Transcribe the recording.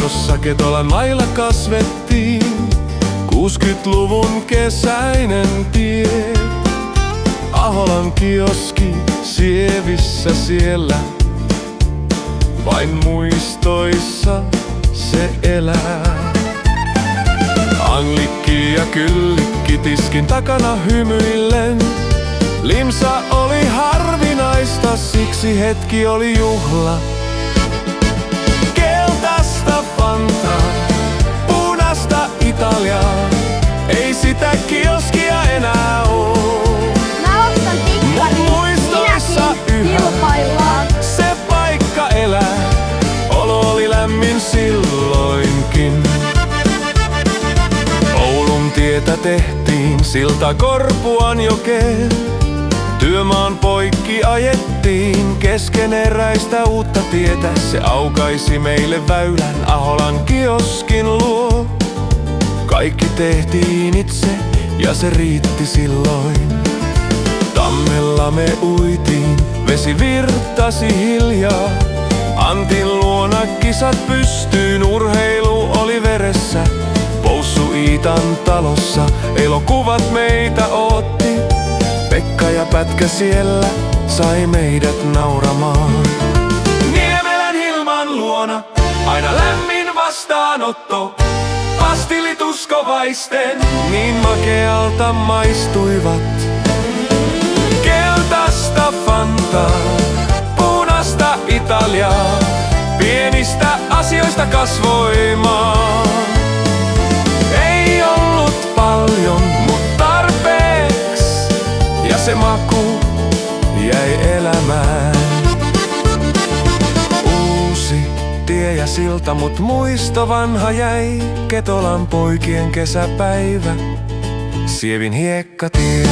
jossa Ketolan mailla kasvettiin. 60-luvun kesäinen tie, Aholan kioski sievissä siellä. Vain muistoissa se elää. Anglikki ja Kyllikki tiskin takana hymyillen. Limsa oli harvinaista, siksi hetki oli juhla. Keltaista Fantaa, punaista Italiaa, ei sitä kioskia enää oo. Mä ostan tikkarin, Muistoissa yhä kilpaillaan. se paikka elää, olo oli lämmin silloinkin. Oulun tietä tehtiin silta Korpuanjokeen. Työmaan poikki ajettiin keskeneräistä uutta tietä. Se aukaisi meille väylän Aholan kioskin luo. Kaikki tehtiin itse ja se riitti silloin. Tammella me uitiin, vesi virtasi hiljaa. Antin luona kisat pystyyn, urheilu oli veressä. Poussu Iitan talossa, elokuvat meitä ootti. Pekka ja Pätkä siellä sai meidät nauramaan. Niemelän Hilman luona aina lämmin vastaanotto. Pastillituskovaisten niin makealta maistuivat. Keltaista Fantaa, punaista Italiaa, pienistä asioista kasvoi maa. Ei ollut paljon, mut tarpeeks, ja se maku jäi elämään. Uusi tie ja silta, mut muisto vanha jäi. Ketolan poikien kesäpäivä, Sievin hiekkatie.